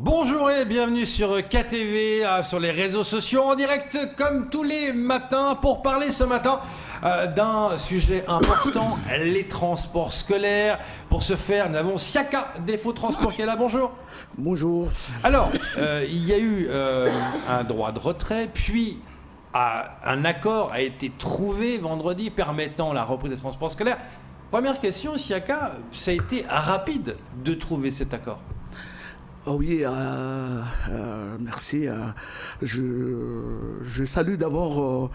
Bonjour et bienvenue sur KTV, sur les réseaux sociaux, en direct comme tous les matins pour parler ce matin d'un sujet important, les transports scolaires. Pour ce faire, nous avons Siaka Défaut Transport qui est là, bonjour. Bonjour. Alors, il y a eu un droit de retrait, puis un accord a été trouvé vendredi permettant la reprise des transports scolaires. Première question, Siaka, ça a été rapide de trouver cet accord? Oui, merci. Je salue d'abord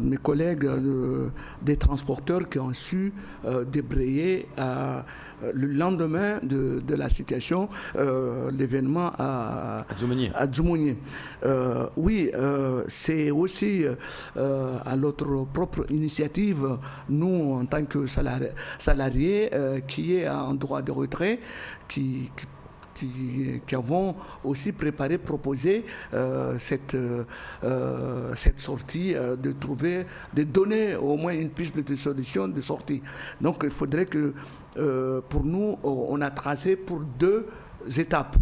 mes collègues des transporteurs qui ont su débrayer le lendemain de la situation, l'événement à Djoumogné. Oui, c'est aussi à notre propre initiative, nous en tant que salariés qui est en droit de retrait, qui avons aussi préparé, proposé cette sortie, de donner au moins une piste de solution de sortie. Donc il faudrait que, pour nous, on a tracé pour 2 étapes.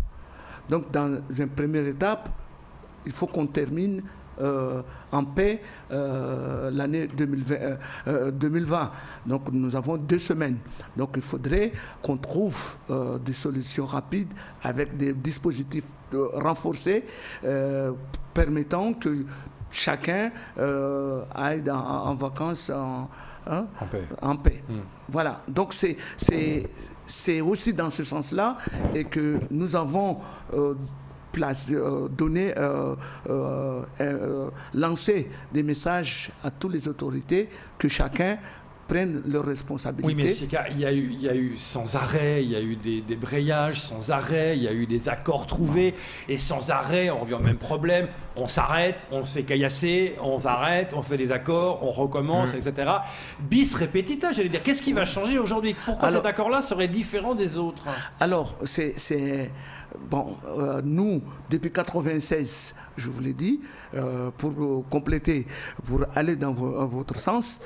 Donc dans une première étape, il faut qu'on termine en paix l'année 2020. Donc nous avons 2 semaines. Donc il faudrait qu'on trouve des solutions rapides avec des dispositifs renforcés permettant que chacun aille en vacances en paix. Voilà. Donc c'est aussi dans ce sens-là et que nous avons lancer des messages à toutes les autorités que chacun prenne leurs responsabilités. Oui, mais il y a eu sans arrêt, il y a eu des débrayages sans arrêt, il y a eu des accords trouvés, et sans arrêt, on revient au même problème. On s'arrête, on se fait caillasser, on s'arrête, on fait des accords, on recommence, etc. Bis repetita, j'allais dire. Qu'est-ce qui va changer aujourd'hui? Pourquoi cet accord-là serait différent des autres? Alors, bon, nous, depuis 1996, je vous l'ai dit, pour compléter, pour aller dans votre sens,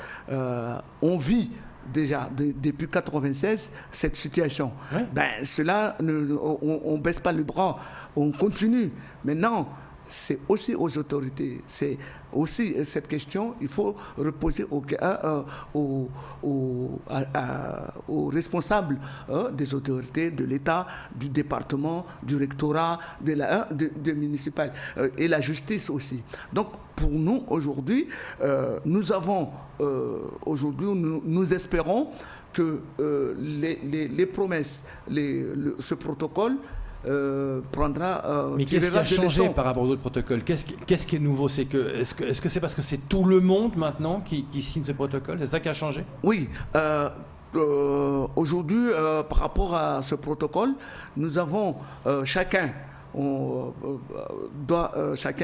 on vit déjà depuis 1996 cette situation. Ouais. Cela, on ne baisse pas le bras, on continue. Maintenant, c'est aussi aux autorités. C'est aussi cette question, il faut reposer aux responsables des autorités, de l'État, du département, du rectorat, de municipal et la justice aussi. Donc pour nous aujourd'hui, nous espérons que les promesses, ce protocole prendra. Mais qu'est-ce qui a changé par rapport aux autres protocoles? Qu'est-ce qui est nouveau? Est-ce que c'est parce que c'est tout le monde maintenant qui signe ce protocole? C'est ça qui a changé? Oui. Aujourd'hui, par rapport à ce protocole, nous avons chacun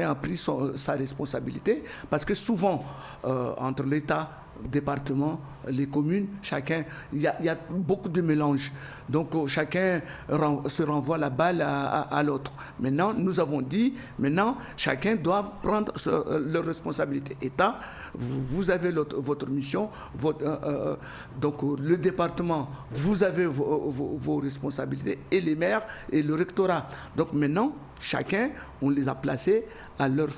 a pris sa responsabilité, parce que souvent entre l'État, département, les communes, il y a beaucoup de mélange. Donc chacun se renvoie la balle à l'autre. Maintenant, nous avons dit, chacun doit prendre leur responsabilité. État, vous avez votre mission, donc le département, vous avez vos responsabilités, et les maires et le rectorat. Donc maintenant, chacun, on les a placés à leur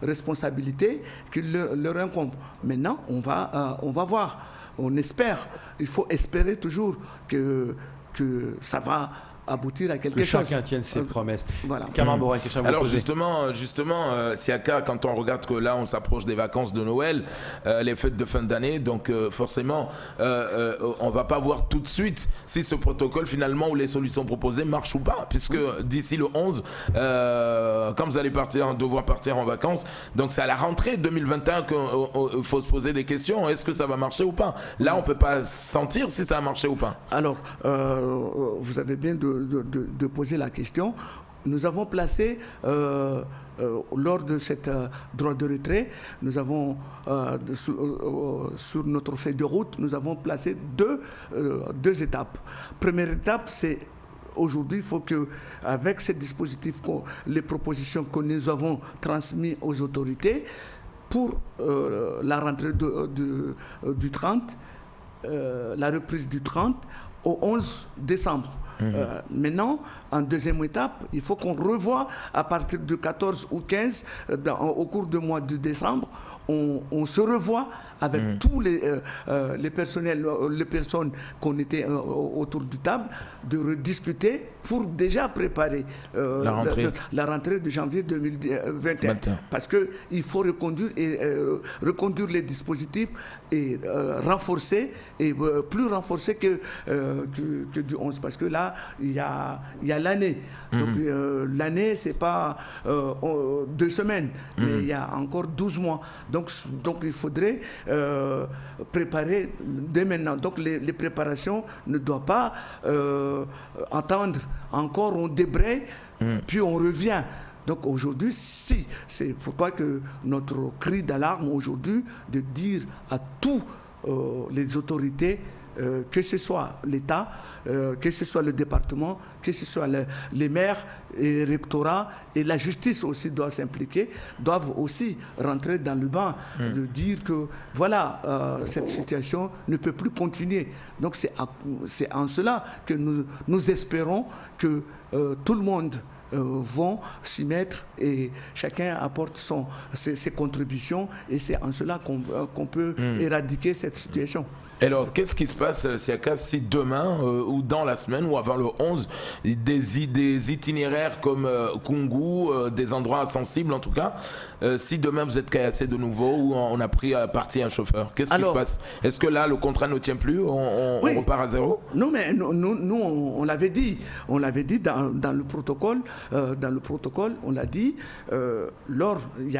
responsabilité qui leur incombe. Maintenant, on va voir. On espère. Il faut espérer toujours que ça va aboutir à quelque chose. Que chacun tienne ses promesses. Voilà. Alors justement, Siaka, quand on regarde que là on s'approche des vacances de Noël, les fêtes de fin d'année, donc forcément on va pas voir tout de suite si ce protocole finalement ou les solutions proposées marchent ou pas, puisque d'ici le 11, quand vous allez devoir partir en vacances, donc c'est à la rentrée 2021 qu'il faut se poser des questions. Est-ce que ça va marcher ou pas? Là on peut pas sentir si ça a marché ou pas. Alors vous avez bien de poser la question. Nous avons placé, lors de cette droit de retrait, nous avons, sur notre feuille de route, nous avons placé deux étapes. Première étape, c'est aujourd'hui, il faut que, avec ce dispositif, les propositions que nous avons transmises aux autorités, pour la rentrée du 30, la reprise du 30 au 11 décembre. Maintenant, en deuxième étape, il faut qu'on revoie à partir de 14 ou 15, au cours du mois de décembre, on se revoit avec tous les personnels, les personnes qu'on était autour du table, de rediscuter pour déjà préparer la rentrée de janvier 2021. Parce qu'il faut reconduire les dispositifs et renforcer, et plus renforcer que du 11. Parce que là, il y a l'année. Donc l'année, c'est pas 2 semaines, mais il y a encore 12 mois. Donc il faudrait préparer dès maintenant. Donc les préparations ne doivent pas attendre encore, on débraye, puis on revient. Donc aujourd'hui, si, c'est pourquoi que notre cri d'alarme aujourd'hui, de dire à tous les autorités, que ce soit l'État, que ce soit le département, que ce soit les maires et les rectorats, et la justice aussi doit s'impliquer, doivent aussi rentrer dans le bain, de dire que voilà, cette situation ne peut plus continuer. Donc c'est en cela que nous espérons que tout le monde vont s'y mettre et chacun apporte ses contributions, et c'est en cela qu'on peut éradiquer cette situation. Alors, qu'est-ce qui se passe, Siaka, si demain ou dans la semaine ou avant le 11, des itinéraires comme Kungu, des endroits sensibles en tout cas, si demain vous êtes caillassé de nouveau ou on a pris à partie un chauffeur, qu'est-ce qui se passe? Est-ce que là, le contrat ne tient plus, on repart à zéro? Non, mais nous on l'avait dit. On l'avait dit dans le protocole. Dans le protocole, on l'a dit, il y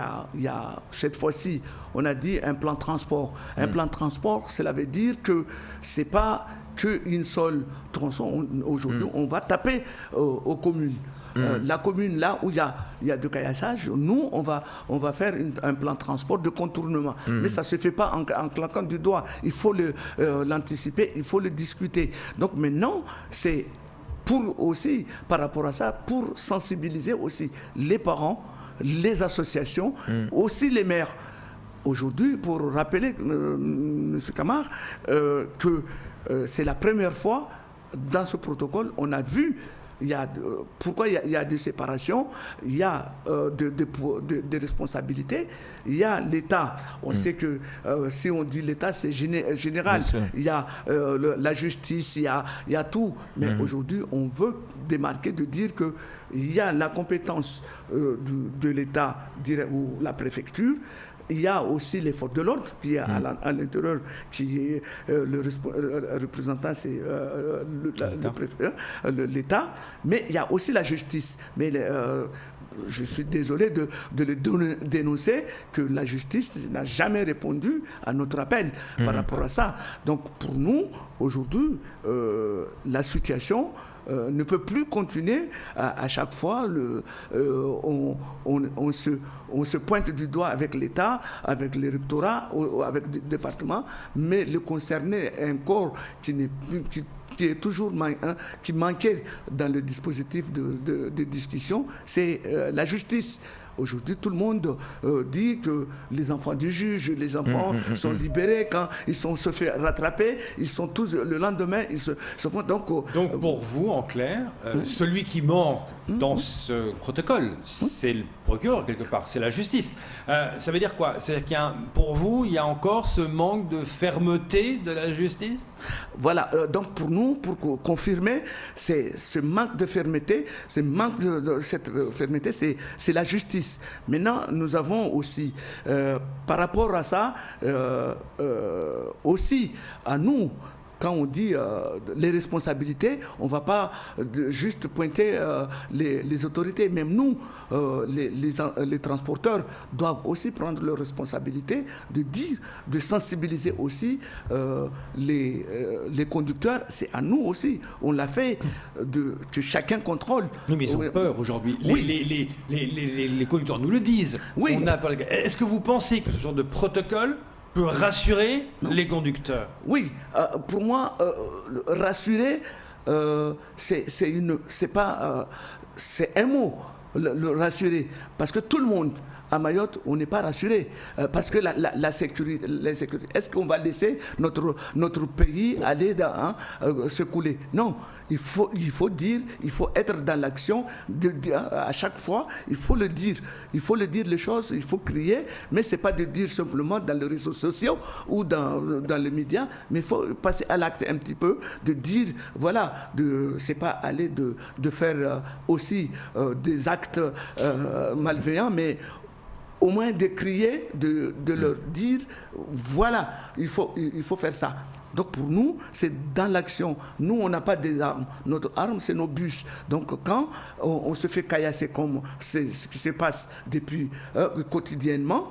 a cette fois-ci, on a dit un plan de transport. Un plan de transport, cela veut dire que c'est pas qu'une seule tronçon. Aujourd'hui, on va taper aux communes. La commune, là où il y a de caillassage, nous, on va faire un plan de transport de contournement. Mais ça ne se fait pas en claquant du doigt. Il faut l'anticiper, il faut le discuter. Donc maintenant, c'est pour aussi, par rapport à ça, pour sensibiliser aussi les parents, les associations, aussi les maires. Aujourd'hui, pour rappeler, M. Camara, que c'est la première fois dans ce protocole, on a vu pourquoi il y a des séparations, il y a des responsabilités, il y a l'État. On sait que si on dit l'État, c'est général. Il y a la justice, il y a tout. Mais aujourd'hui, on veut démarquer, de dire qu'il y a la compétence de l'État ou la préfecture. Il y a aussi les forces de l'ordre qui est à l'intérieur, qui est le représentant, c'est l'État, mais il y a aussi la justice. Mais je suis désolé de le dénoncer, que la justice n'a jamais répondu à notre appel par rapport à ça. Donc pour nous, aujourd'hui, la situation ne peut plus continuer. À chaque fois, on se pointe du doigt avec l'État, avec les rectorats, avec le département, mais le concerné est un corps qui est toujours qui manquait dans le dispositif de discussion, c'est la justice. Aujourd'hui, tout le monde dit que les enfants du juge, les enfants sont libérés quand ils se fait rattraper, ils sont tous, le lendemain, ils se font... Donc pour vous, en clair, celui qui manque dans ce protocole, c'est le procureur, quelque part, c'est la justice. Ça veut dire quoi? C'est-à-dire pour vous, il y a encore ce manque de fermeté de la justice? Voilà, donc pour nous, pour confirmer, c'est ce manque de fermeté, cette fermeté, c'est la justice. Maintenant, nous avons aussi, par rapport à ça, aussi à nous, quand on dit les responsabilités, on ne va pas juste pointer les autorités. Même nous, les transporteurs doivent aussi prendre leurs responsabilités, de sensibiliser aussi les conducteurs. C'est à nous aussi. On l'a fait, que chacun contrôle. Non, mais ils ont peur aujourd'hui. Oui. Les conducteurs nous le disent. Oui. Est-ce que vous pensez que ce genre de protocole peut rassurer les conducteurs? Oui, pour moi, rassurer, c'est un mot, le rassurer, parce que tout le monde à Mayotte, on n'est pas rassuré. Parce que l'insécurité, est-ce qu'on va laisser notre pays aller se couler? Non. Il faut dire, il faut être dans l'action. À chaque fois, il faut le dire. Il faut le dire les choses, il faut crier, mais ce n'est pas de dire simplement dans les réseaux sociaux ou dans les médias, mais il faut passer à l'acte un petit peu, de dire, voilà, c'est pas aller de faire aussi des actes malveillants, mais au moins de crier, de leur dire, voilà, il faut faire ça. Donc pour nous, c'est dans l'action. Nous, on n'a pas des armes. Notre arme, c'est nos bus. Donc quand on se fait caillasser comme c'est ce qui se passe depuis quotidiennement,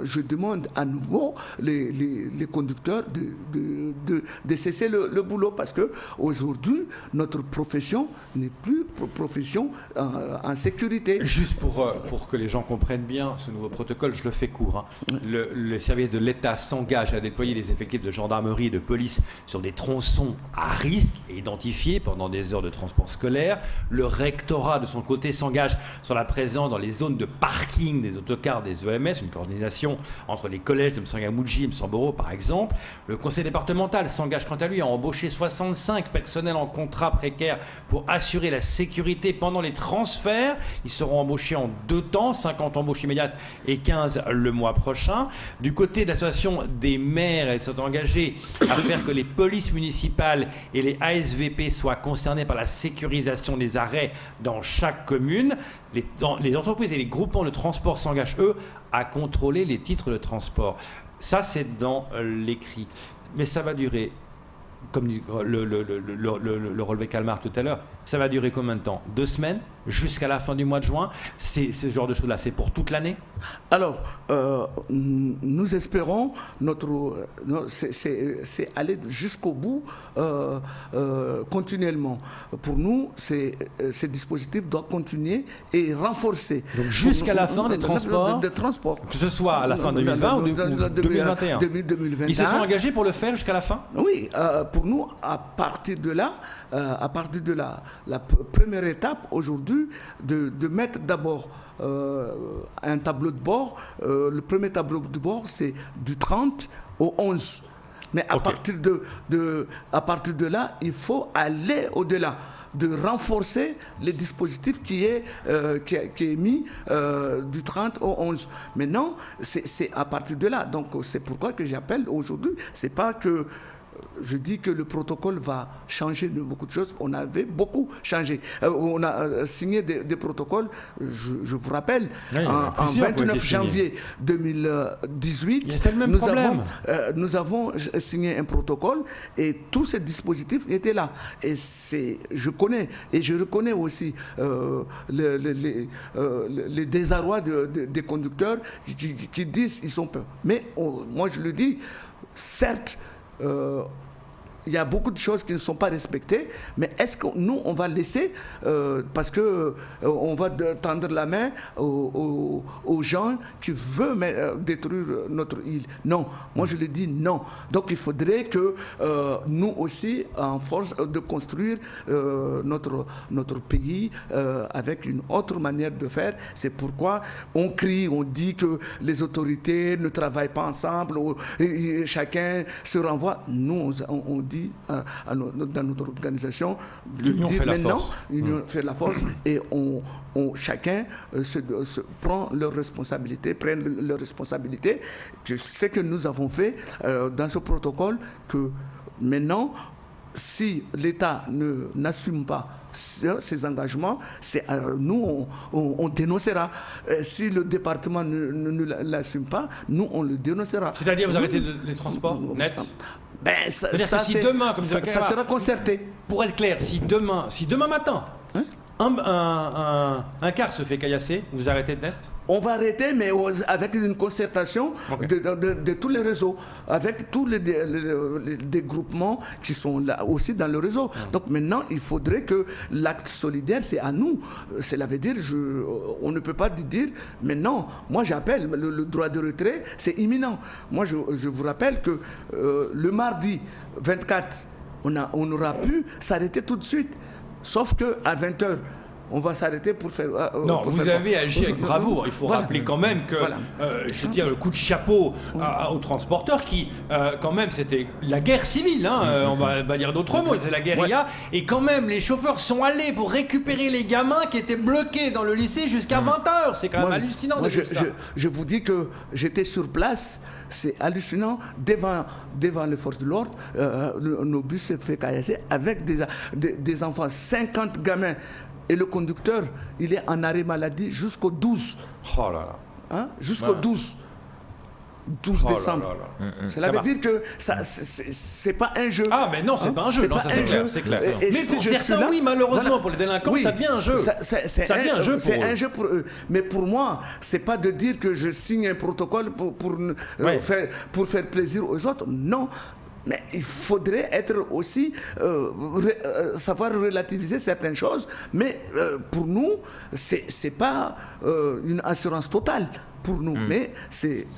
je demande à nouveau les conducteurs de cesser le boulot, parce qu'aujourd'hui, notre profession n'est plus profession en sécurité. Juste pour que les gens comprennent bien ce nouveau protocole, je le fais court. Le service de l'État s'engage à déployer des effectifs de gendarmerie et de police sur des tronçons à risque et identifiés pendant des heures de transport scolaire. Le rectorat, de son côté, s'engage sur la présence dans les zones de parking des autocars des EMS, une coordination entre les collèges de Msangamouji et Msamboro, par exemple. Le conseil départemental s'engage quant à lui à embaucher 65 personnels en contrat précaire pour assurer la sécurité pendant les transferts. Ils seront embauchés en 2 temps, 50 embauches immédiates et 15 le mois prochain. Du côté de l'association des maires, elle s'est engagée à faire que les polices municipales et les ASVP soient concernés par la sécurisation des arrêts dans chaque commune. Les entreprises et les groupements de transport s'engagent, eux, à contrôler les titres de transport. Ça, c'est dans l'écrit. Mais ça va durer, comme dit le relevé Calmar tout à l'heure, ça va durer combien de temps? 2 semaines? Jusqu'à la fin du mois de juin? Ce genre de choses-là, c'est pour toute l'année? Alors, nous espérons c'est aller jusqu'au bout continuellement. Pour nous, ces dispositifs doivent continuer et renforcer. Donc jusqu'à la fin des transports, que ce soit à la fin 2020 ou 2021. 2021. Ils se sont engagés pour le faire jusqu'à la fin? Oui, pour nous, à partir de là, la première étape aujourd'hui, de mettre d'abord un tableau de bord. Le premier tableau de bord, c'est du 30 au 11. Mais à partir de là, il faut aller au-delà, de renforcer les dispositifs qui est mis du 30 au 11. Maintenant, c'est à partir de là. Donc, c'est pourquoi que j'appelle aujourd'hui. C'est pas que je dis que le protocole va changer de beaucoup de choses. On avait beaucoup changé. On a signé des protocoles, je vous rappelle, en 29 janvier 2018, nous avons signé un protocole et tous ces dispositifs étaient là. Et je connais et je reconnais aussi les désarrois des conducteurs qui disent qu'ils sont peur. Mais moi je le dis, certes, il y a beaucoup de choses qui ne sont pas respectées, mais est-ce que nous, on va laisser, parce qu'on va tendre la main aux gens qui veulent détruire notre île? Non, moi je le dis non. Donc il faudrait que nous aussi, en force de construire notre pays avec une autre manière de faire. C'est pourquoi on crie, on dit que les autorités ne travaillent pas ensemble, et chacun se renvoie. Nous, on dit dans notre organisation de l'union dire fait la maintenant, force. L'union fait la force, et chacun prend leurs responsabilités, prennent leurs responsabilités. Je sais que nous avons fait dans ce protocole que maintenant, si l'État n'assume pas ces engagements, nous, on dénoncera. Si le département ne l'assume pas, nous, on le dénoncera. C'est-à-dire, vous arrêtez les transports nets? C'est-à-dire que si demain, comme ça sera concerté. Pour être clair, si demain matin, un car se fait caillasser, vous arrêtez net? On va arrêter, mais avec une concertation de tous les réseaux, avec tous les groupements qui sont là aussi dans le réseau. Donc maintenant, il faudrait que l'acte solidaire, c'est à nous. Cela veut dire, on ne peut pas dire, mais non, moi j'appelle, le droit de retrait, c'est imminent. Moi, je vous rappelle que le mardi 24, on aura pu s'arrêter tout de suite. Sauf qu'à 20h, on va s'arrêter pour faire... Non, pour vous faire avez agi avec bravoure. Il faut Voilà. rappeler quand même que, Voilà. je veux dire, le coup de chapeau aux transporteurs qui, quand même, c'était la guerre civile, hein, on va pas dire d'autres mots, c'est la guérilla, et quand même, les chauffeurs sont allés pour récupérer les gamins qui étaient bloqués dans le lycée jusqu'à 20h. C'est quand même hallucinant de vivre ça. Je vous dis que j'étais sur place. C'est hallucinant. Devant les forces de l'ordre, nos bus se fait caillasser avec des enfants, 50 gamins. Et le conducteur, il est en arrêt maladie jusqu'au 12. Oh là là. Hein, jusqu'au 12 décembre. Cela veut dire que c'est pas un jeu. Ah, mais non, c'est pas un jeu. Non, ça, c'est clair. C'est clair. Mais pour certains, oui, malheureusement, pour les délinquants, ça devient un jeu. Ça devient un jeu pour eux. C'est un jeu pour eux. Mais pour moi, c'est pas de dire que je signe un protocole pour faire plaisir aux autres. Non. Mais il faudrait être aussi savoir relativiser certaines choses. Mais pour nous, c'est pas une assurance totale. Pour nous, mais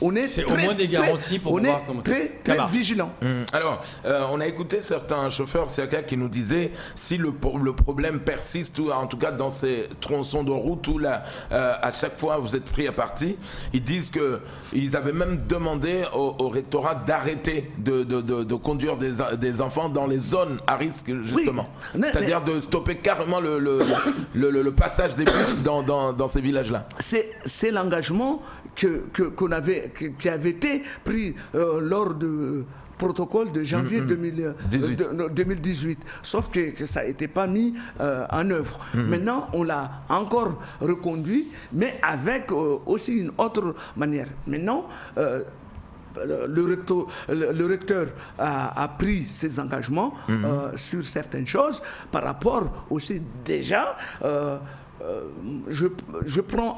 on est au moins des garanties pour voir comment très vigilant. Alors, on a écouté certains chauffeurs Siaka qui nous disaient si le problème persiste, ou en tout cas dans ces tronçons de route où là, à chaque fois vous êtes pris à partie, ils disent que ils avaient même demandé au rectorat d'arrêter de conduire des enfants dans les zones à risque justement, c'est-à-dire de stopper carrément le passage des bus dans ces villages-là. C'est l'engagement qui avait été pris lors du protocole de janvier 2018. Sauf que ça n'a été pas mis en œuvre. Maintenant, on l'a encore reconduit, mais avec aussi une autre manière. Maintenant, le recteur a pris ses engagements sur certaines choses par rapport aussi déjà... je prends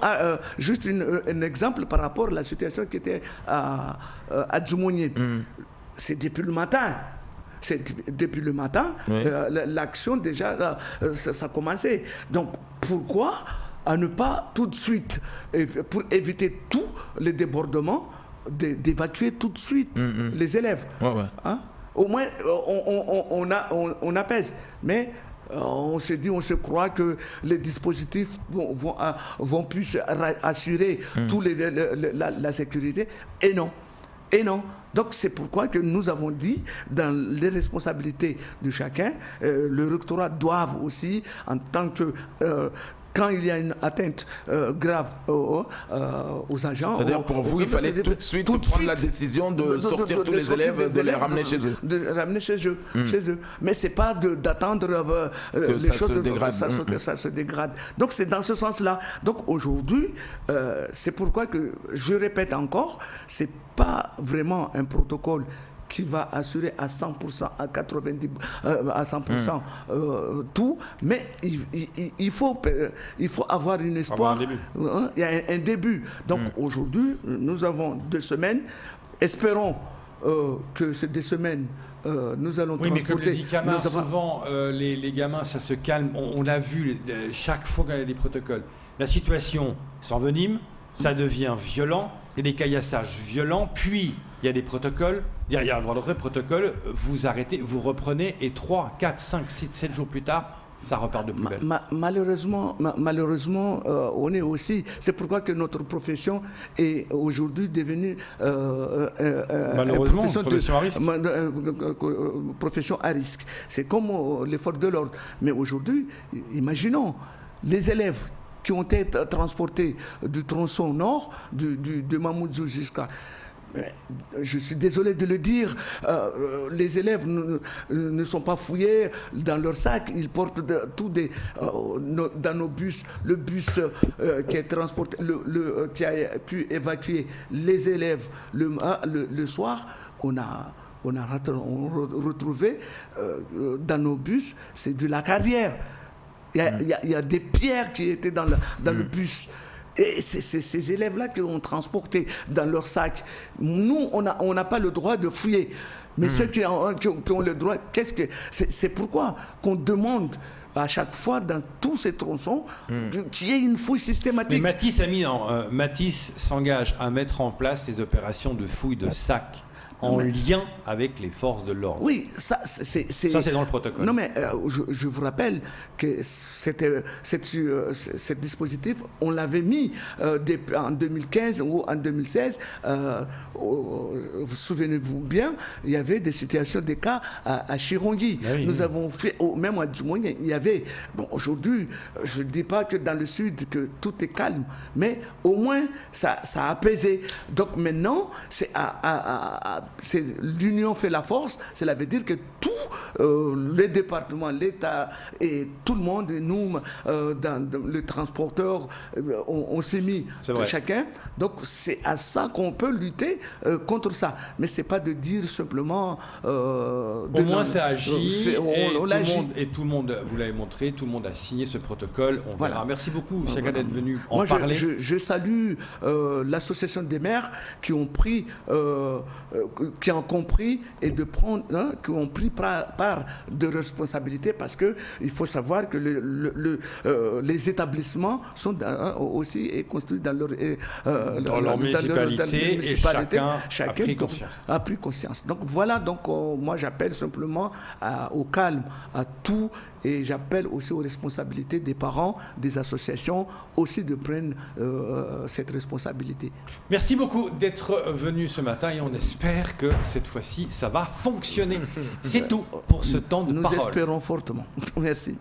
juste un exemple par rapport à la situation qui était à Djoumounié. C'est depuis le matin. L'action déjà, ça a commencé. Donc pourquoi à ne pas tout de suite, pour éviter tous les débordements, d'évacuer tout de suite les élèves. Hein? Au moins, on apaise. Mais on se croit que les dispositifs vont plus assurer la sécurité. Et non. Donc c'est pourquoi que nous avons dit, dans les responsabilités de chacun, le rectorat doit aussi, en tant que... quand il y a une atteinte grave aux agents... C'est-à-dire pour vous, il fallait tout de suite prendre la décision de sortir tous les élèves, de les ramener chez eux. De ramener chez eux. Mais ce n'est pas d'attendre les choses que ça se dégrade. Donc c'est dans ce sens-là. Donc aujourd'hui, c'est pourquoi que je répète encore, ce n'est pas vraiment un protocole qui va assurer à 100%, à 90%, à 100% tout, mais il faut avoir un espoir. Il y a un début. Donc aujourd'hui, nous avons 2 semaines. Espérons que ces 2 semaines, nous allons transporter... Oui, mais comme le dit Kamar, souvent, les gamins, ça se calme. On l'a vu chaque fois qu'il y a des protocoles. La situation s'envenime, ça devient violent, il y a des caillassages violents, puis il y a des protocoles, il y a un droit d'entrée, protocole, vous arrêtez, vous reprenez, et 3, 4, 5, 6, 7 jours plus tard, ça repart de plus belle. Malheureusement, on est aussi... C'est pourquoi que notre profession est aujourd'hui devenue profession à risque. C'est comme les forces de l'ordre. Mais aujourd'hui, imaginons, les élèves qui ont été transportés du tronçon nord, de Mamoudzou jusqu'à... Je suis désolé de le dire, les élèves ne sont pas fouillés dans leur sac, ils portent dans nos bus, le bus qui est transporté, qui a pu évacuer les élèves le soir, on a retrouvé dans nos bus, c'est de la carrière. Il y a des pierres qui étaient dans le bus. Et c'est ces élèves-là qui l'ont transporté dans leur sac. Nous, on n'a pas le droit de fouiller. Mais ceux qui ont le droit, c'est pourquoi qu'on demande à chaque fois dans tous ces tronçons qu'il y ait une fouille systématique. Mais Matisse s'engage à mettre en place les opérations de fouille de sacs en lien avec les forces de l'ordre. Oui, ça c'est dans le protocole. Non mais je vous rappelle que ce dispositif, on l'avait mis en 2015 ou en 2016. Vous souvenez-vous bien, il y avait des situations, des cas à Chirongi. Oui, Nous avons fait, même à Djoumouni, il y avait... Bon, aujourd'hui, je ne dis pas que dans le sud, que tout est calme, mais au moins, ça a apaisé. Donc maintenant, l'union fait la force. Cela veut dire que tous les départements, l'État et tout le monde, nous, les transporteurs, on s'est mis chacun. Donc c'est à ça qu'on peut lutter contre ça. Mais c'est pas de dire simplement... au moins ça agit et tout le monde, vous l'avez montré, tout le monde a signé ce protocole. On verra. Merci beaucoup, Chaka, d'être venu en parler. Je salue l'association des maires qui ont compris et qui ont pris part de responsabilité, parce que il faut savoir que les établissements sont aussi construits dans leur municipalité, et chacun a pris conscience. Donc voilà, moi j'appelle simplement au calme, à tout, et j'appelle aussi aux responsabilités des parents, des associations, aussi de prendre cette responsabilité. Merci beaucoup d'être venu ce matin et on espère que cette fois-ci ça va fonctionner. C'est tout pour ce temps de parole. Nous espérons fortement. Merci.